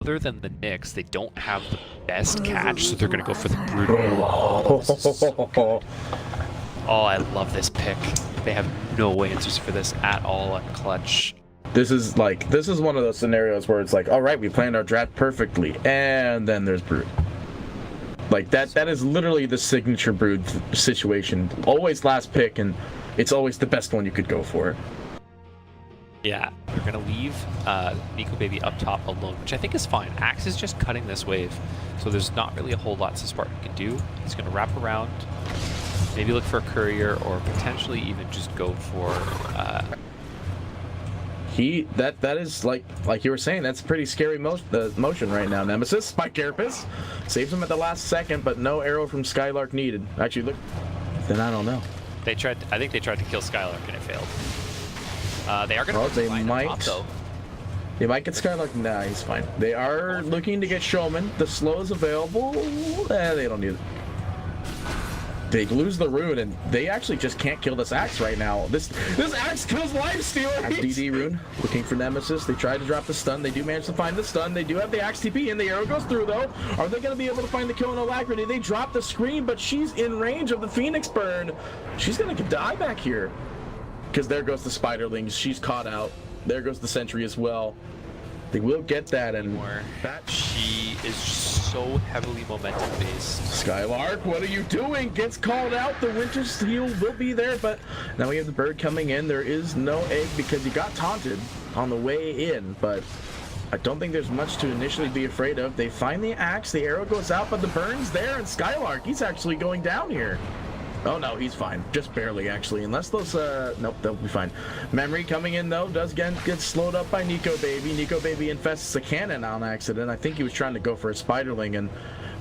other than the Knicks, they don't have the best catch, so they're going to go for the Brood. Oh, I love this pick. They have no answers for this at all on clutch. This is one of those scenarios where it's like, all right, we planned our draft perfectly, and then there's Brood. Like that is literally the signature Brood situation. Always last pick, and it's always the best one you could go for. Yeah, we're gonna leave Nico Baby up top alone, which I think is fine. Axe is just cutting this wave, so there's not really a whole lot Spartan can do. He's gonna wrap around, maybe look for a courier, or potentially even just go for. That is like you were saying. That's pretty scary motion right now. Nemesis by Carapace saves him at the last second, but no arrow from Skylark needed. Actually, look. Then I don't know. I think they tried to kill Skylark and it failed. They are going to. Well, they might. Top, though. They might get Skylark. Nah, he's fine. They are looking to get Showman. The slow is available. They don't need it. They lose the rune, and they actually just can't kill this Axe right now. This Axe kills Lifestealer. DD rune, looking for Nemesis. They try to drop the stun. They do manage to find the stun. They do have the Axe TP, and the arrow goes through, though. Are they going to be able to find the kill on Alacrity? They drop the screen, but she's in range of the Phoenix burn. She's going to die back here. Because there goes the Spiderlings. She's caught out. There goes the Sentry as well. They will get that, and that she is so heavily momentum based. Skylark, what are you doing? Gets called out. The Winter Steel will be there, but now we have the bird coming in. There is no egg because he got taunted on the way in, but I don't think there's much to initially be afraid of. They find the Axe, the arrow goes out, but the burn's there, and Skylark, he's actually going down here. Oh no, he's fine. Just barely, actually. Unless those, nope, they'll be fine. Memory coming in, though, does get slowed up by Nico Baby. Nico Baby infests a cannon on accident. I think he was trying to go for a Spiderling, and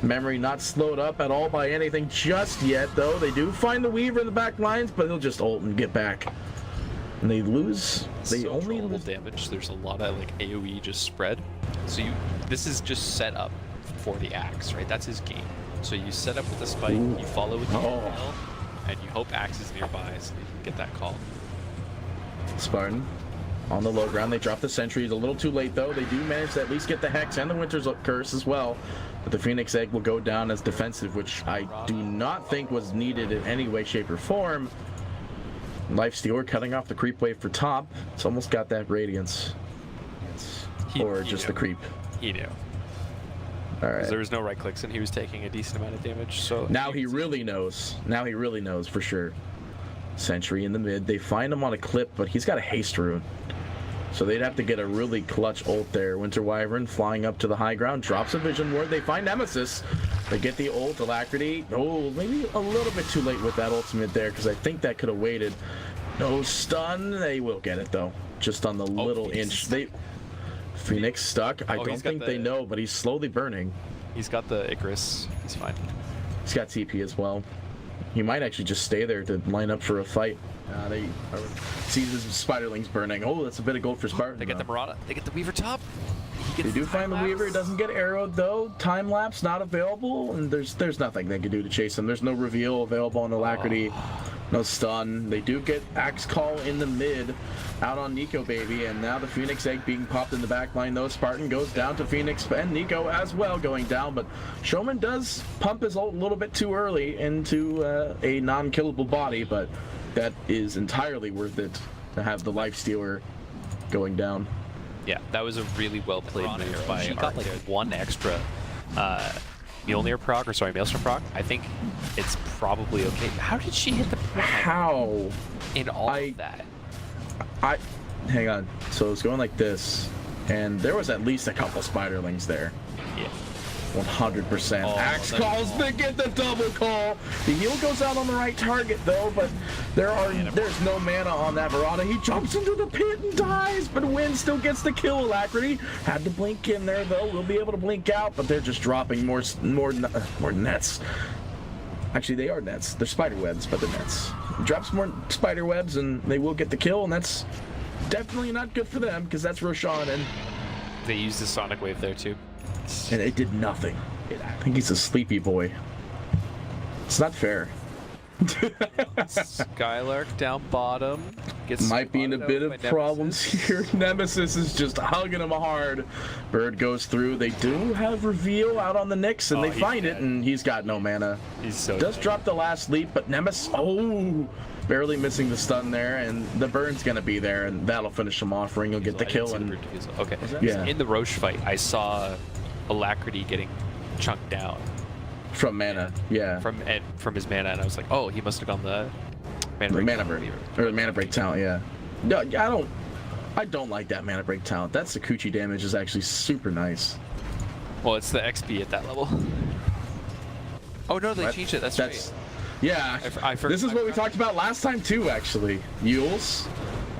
Memory not slowed up at all by anything just yet, though. They do find the Weaver in the back lines, but he'll just ult and get back. And they lose. They only lose damage. There's a lot of, like, AoE just spread. So this is just set up for the Axe, right? That's his game. So you set up with the spike, you follow with the email, and you hope Axe is nearby so you can get that call. Spartan on the low ground. They drop the sentries a little too late, though. They do manage to at least get the Hex and the Winter's Curse as well. But the Phoenix Egg will go down as defensive, which I do not think was needed in any way, shape, or form. Lifestealer cutting off the creep wave for top. It's almost got that Radiance. Or just the creep. He knew. Right. There was no right clicks and he was taking a decent amount of damage. So now he really knows. Now he really knows for sure. Sentry in the mid. They find him on a clip, but he's got a haste rune. So they'd have to get a really clutch ult there. Winter Wyvern flying up to the high ground, drops a vision ward. They find Nemesis. They get the ult, Alacrity. Oh, maybe a little bit too late with that ultimate there, because I think that could have waited. No stun. They will get it though. Just on the little inch. Phoenix stuck. I don't think they know, but he's slowly burning. He's got the Icarus. He's fine. He's got TP as well. He might actually just stay there to line up for a fight. They see the Spiderlings burning. Oh, that's a bit of gold for Spartan. They get the Marauder. They get the Weaver top. They do find the Weaver. It doesn't get arrowed though. Time lapse not available, and there's nothing they can do to chase him. There's no reveal available on Alacrity. No stun. They do get Axe Call in the mid out on Nico Baby, and now the Phoenix Egg being popped in the back line, though. Spartan goes down to Phoenix and Nico as well going down, but Showman does pump his ult a little bit too early into a non-killable body, but that is entirely worth it to have the Lifestealer going down. Yeah, that was a really well played move by She got like one extra Mjolnir proc, or sorry, Maelstrom proc. I think it's probably okay. How did she hit the How? In all of that? Hang on. So it's going like this, and there was at least a couple Spiderlings there. Yeah. 100%. Axe calls, they get the double call. The heal goes out on the right target though, but there's no mana on that Marauder. He jumps into the pit and dies, but Win still gets the kill. Alacrity had to blink in there though. We'll be able to blink out, but they're just dropping more nets. Actually, they are nets. They're spider webs, but they're nets. Drops more spider webs, and they will get the kill, and that's definitely not good for them because that's Roshan, and they used the Sonic Wave there too. And it did nothing. I think he's a sleepy boy. It's not fair. Skylark down bottom. Gets Might be in a spotted bit out of by problems Nemesis. here. Nemesis is just hugging him hard. Bird goes through. They do have reveal out on the Nyx, and Oh, they he's find it, dead. and he's got no mana. He's so Does dead. drop the last leap, but Nemesis, barely missing the stun there, and the burn's gonna be there, and that'll finish him off. Ring will get the I didn't kill, see the and bird defusal. Okay. Yeah. In the Roche fight, I saw Alacrity getting chunked down from mana, yeah. from his mana, and I was like, oh, he must have gone the mana The break. mana break, or the mana break talent, yeah. No, I don't like that mana break talent. That Sakuchi damage is actually super nice. Well, it's the XP at that level. Oh no, they changed it. That's right. Yeah, this is what we talked about last time too, actually. Yules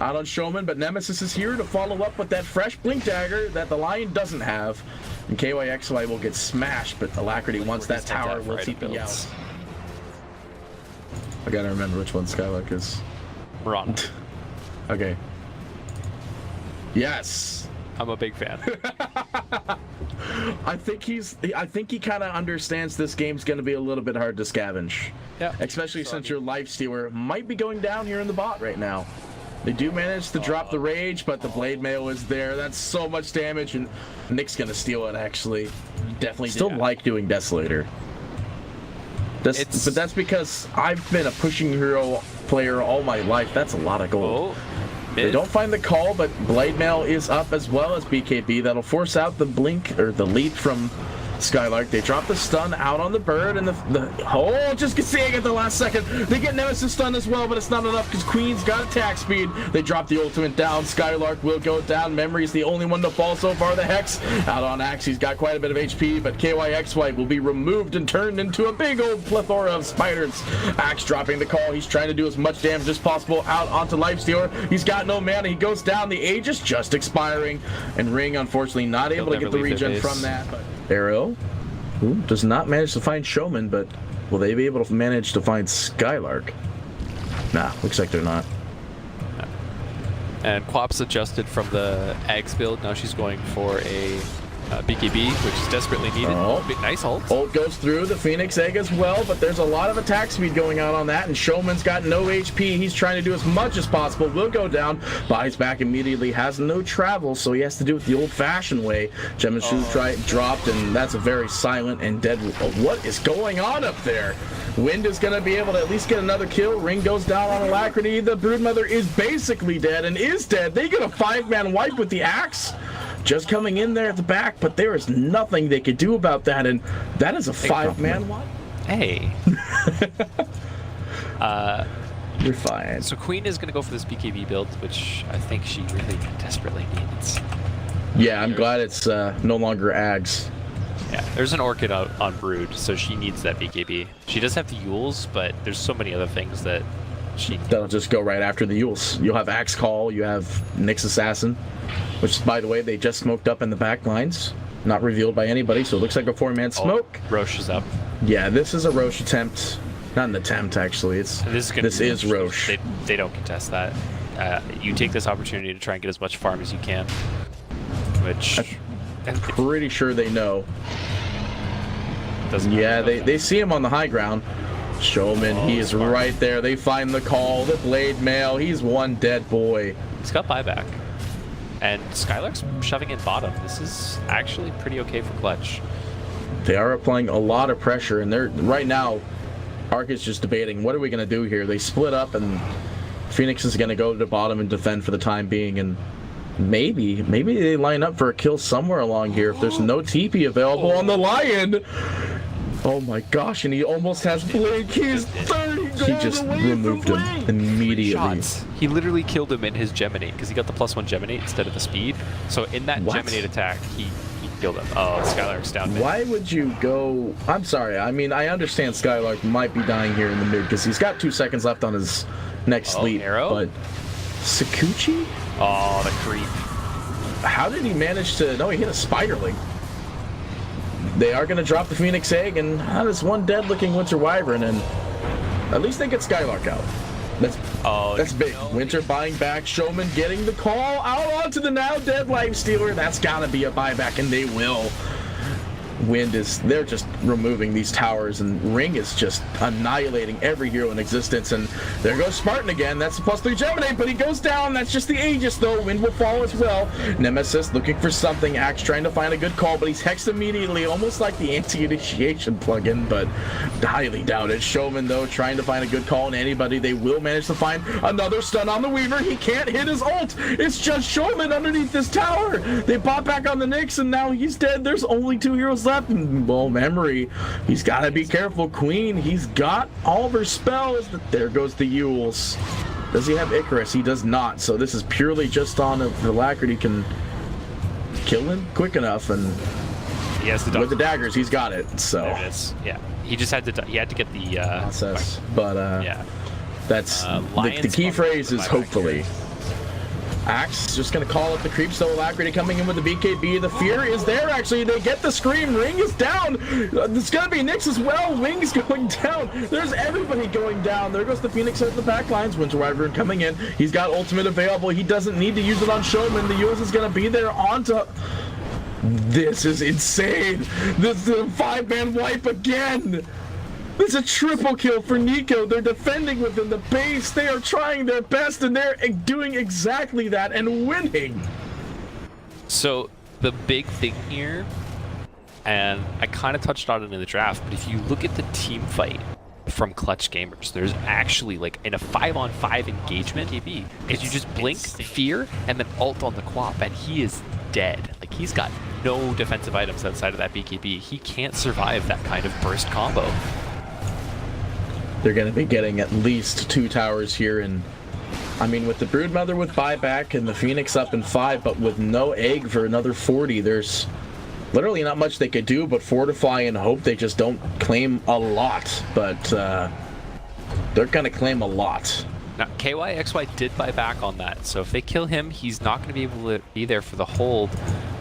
out on Showman, but Nemesis is here to follow up with that fresh Blink Dagger that the Lion doesn't have. And KYXY will get smashed, but Alacrity wants that tower, will TP out. I gotta remember which one Skylark is. Mirana. Okay. Yes. I'm a big fan. I think he kind of understands this game's going to be a little bit hard to scavenge. Yeah. Especially since your life stealer might be going down here in the bot right now. They do manage to drop the rage, but the blade mail is there. That's so much damage, and Nick's going to steal it, actually. Definitely still like doing Desolator. But that's because I've been a pushing hero player all my life. That's a lot of gold. They don't find the call, but Blade Mail is up as well as BKB. That'll force out the blink or the leap from Skylark. They drop the stun out on the bird, and just seeing at the last second. They get Nemesis stun as well, but it's not enough because Queen's got attack speed. They drop the ultimate down. Skylark will go down. Memory's the only one to fall so far. The Hex out on Axe. He's got quite a bit of HP, but KYXY will be removed and turned into a big old plethora of spiders. Axe dropping the call. He's trying to do as much damage as possible out onto Lifestealer. He's got no mana. He goes down. The Aegis just expiring, and Ring unfortunately not able to get the regen from that. But Arrow does not manage to find Showman, but will they be able to manage to find Skylark? Nah, looks like they're not. And Quap's adjusted from the Ags build. Now she's going for a BKB, which is desperately needed. Nice ult. Ult goes through the Phoenix Egg as well, but there's a lot of attack speed going on that, and Showman's got no HP. He's trying to do as much as possible. Will go down, buys back immediately, has no travel, so he has to do it the old-fashioned way. Gem and Shoes dropped, and that's a very silent and dead. What is going on up there? Wind is going to be able to at least get another kill. Ring goes down on Alacrity. The Broodmother is basically dead and is dead. They get a 5-man wipe with the Axe. Just coming in there at the back, but there is nothing they could do about that, and that is a 5-man wipe. Hey. You're fine. So Queen is going to go for this BKB build, which I think she really desperately needs. Yeah, I'm glad it's no longer Ags. Yeah, there's an Orchid out on Brood, so she needs that BKB. She does have the Yules, but there's so many other things that she... That'll just go right after the Yules. You'll have Axe Call, you have Nyx Assassin, which, by the way, they just smoked up in the back lines. Not revealed by anybody, so it looks like a 4-man smoke. Roche is up. Yeah, this is a Roche attempt. Not an attempt, actually. This is Roche. They don't contest that. You take this opportunity to try and get as much farm as you can, which... I'm pretty sure they know. Doesn't yeah, they see him on the high ground. Showman, he is smart. Right there. They find the call, the Blade Mail. He's one dead boy. He's got buyback. And Skylark's shoving in bottom. This is actually pretty okay for clutch. They are applying a lot of pressure, and they're right now, Arc is just debating, what are we going to do here? They split up, and Phoenix is going to go to the bottom and defend for the time being, and maybe they line up for a kill somewhere along here if there's no TP available on the Lion. Oh my gosh, and he almost has Blink. He's 30 gold. He just removed him immediately. He literally killed him in his Geminate because he got the +1 Geminate instead of the speed. So in that Geminate attack, he killed him. Oh, Skylark's down mid. Why would you go... I'm sorry. I mean, I understand Skylark might be dying here in the mid because he's got 2 seconds left on his next leap. Arrow? But Sakuchi? Oh, the creep. How did he manage to... No, he hit a Spiderling. They are going to drop the Phoenix Egg, and that is one dead-looking Winter Wyvern, and at least they get Skylark out. That's big. Winter buying back. Showman getting the call out onto the now dead Lifestealer. That's got to be a buyback, and they will. Wind is, they're just removing these towers, and Ring is just annihilating every hero in existence. And there goes Spartan again. That's the +3 Geminate, but he goes down. That's just the Aegis, though. Wind will fall as well. Nemesis looking for something. Axe trying to find a good call, but he's hexed immediately, almost like the anti-initiation plugin, but highly doubted. Showman, though, trying to find a good call on anybody. They will manage to find another stun on the Weaver. He can't hit his ult. It's just Showman underneath this tower. They bought back on the Nyx, and now he's dead. There's only 2 heroes left. And, well, Memory, he's got to be careful. Queen, he's got all of her spells. There goes the Yules. Does he have Icarus? He does not. So this is purely just on if Alacrity can kill him quick enough, and he has with the daggers, he's got it. So there it is. Yeah, he just had to. He had to get the process. But yeah, that's the key phrase is hopefully. Axe just going to call up the creeps, though. Alacrity coming in with the BKB. The fear is there, actually. They get the scream. Ring is down. It's going to be Nyx as well. Wing's going down. There's everybody going down. There goes the Phoenix at the back lines. Winter Wyvern coming in. He's got ultimate available. He doesn't need to use it on Showman. The Yules is going to be there onto... This is insane. This is a 5-man wipe again. It's a triple kill for Nico. They're defending within the base. They are trying their best, and they're doing exactly that and winning. So the big thing here, and I kind of touched on it in the draft, but if you look at the team fight from Clutch Gamers, there's actually like in a 5-on-5 engagement, is you just blink, fear, and then ult on the Quap, and he is dead. Like, he's got no defensive items outside of that BKB. He can't survive that kind of burst combo. They're going to be getting at least 2 towers here, and I mean, with the Broodmother with buyback and the Phoenix up in 5, but with no egg for another 40, there's literally not much they could do but fortify and hope they just don't claim a lot. But they're going to claim a lot. Now, KYXY did buy back on that, so if they kill him, he's not going to be able to be there for the hold.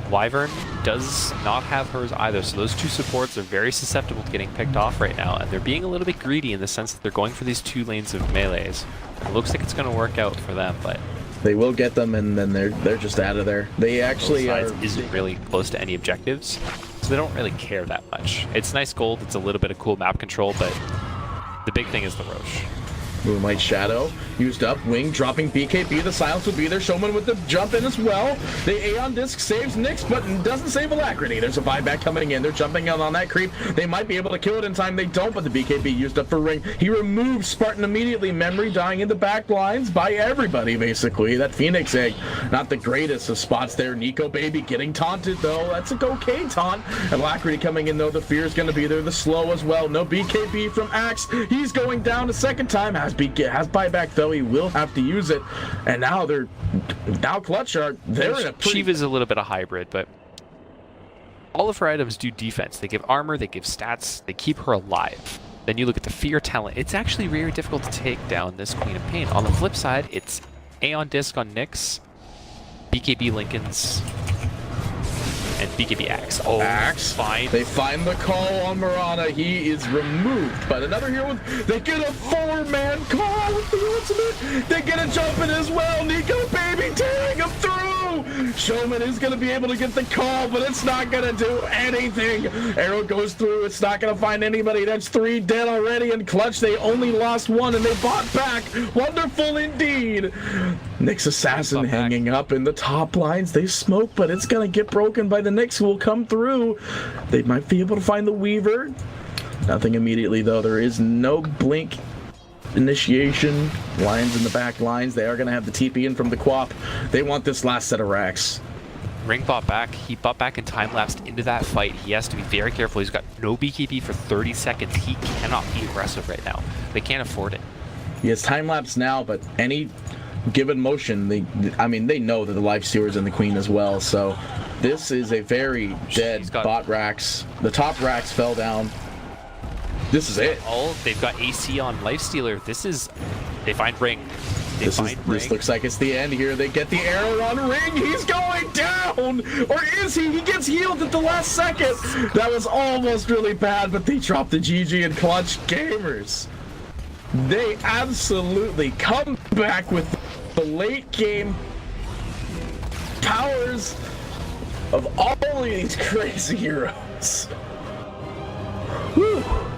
Wyvern does not have hers either, so those 2 supports are very susceptible to getting picked off right now, and they're being a little bit greedy in the sense that they're going for these 2 lanes of melees. It looks like it's going to work out for them, but they will get them, and then they're just out of there. They actually isn't really close to any objectives, so they don't really care that much. It's nice gold, it's a little bit of cool map control, but the big thing is the Roche. Moonlight Shadow used up. Wing dropping BKB. The silence will be there. Showman with the jump in as well. The Aeon Disc saves Nyx, but doesn't save Alacrity. There's a buyback coming in. They're jumping out on that creep. They might be able to kill it in time. They don't, but the BKB used up for Ring. He removes Spartan immediately. Memory dying in the back lines by everybody, basically. That Phoenix egg, not the greatest of spots there. Nico Baby getting taunted, though. That's an okay taunt. Alacrity coming in, though. The fear is going to be there. The slow as well. No BKB from Axe. He's going down a second time. Has buyback, though. He will have to use it, and now Clutch are they're in a Shiva's a little bit of hybrid, but all of her items do defense. They give armor, they give stats, they keep her alive. Then you look at the fear talent. It's actually very difficult to take down this Queen of Pain. On the flip side, it's Aeon Disc on Nyx, BKB Lincoln's, and BKB Axe. Oh, Axe. Fine. They find the call on Mirana. He is removed. But another hero, they get a 4-man call with the ultimate. They get a jump in as well. Nico Baby tearing him through. Showman is going to be able to get the call, but it's not going to do anything. Arrow goes through. It's not going to find anybody. That's 3 dead already. And Clutch, they only lost 1, and they bought back. Wonderful indeed. Nyx Assassin hanging up in the top lines. They smoke, but it's going to get broken by the Nyx, who will come through. They might be able to find the Weaver. Nothing immediately, though. There is no blink initiation. Lions in the back lines. They are going to have the TP in from the Quap. They want this last set of racks. Ring bought back. He bought back and time-lapsed into that fight. He has to be very careful. He's got no BKB for 30 seconds. He cannot be aggressive right now. They can't afford it. He has time-lapse now, but any given motion, they know that the Life Stewar's in the Queen as well, so this is a very dead bot racks. The top racks fell down. This is it. They've got AC on Lifestealer. They find Ring. This looks like it's the end here. They get the arrow on Ring. He's going down! Or is he? He gets healed at the last second. That was almost really bad, but they dropped the GG and Clutch Gamers. They absolutely come back with the late game powers of all of these crazy heroes. Whew.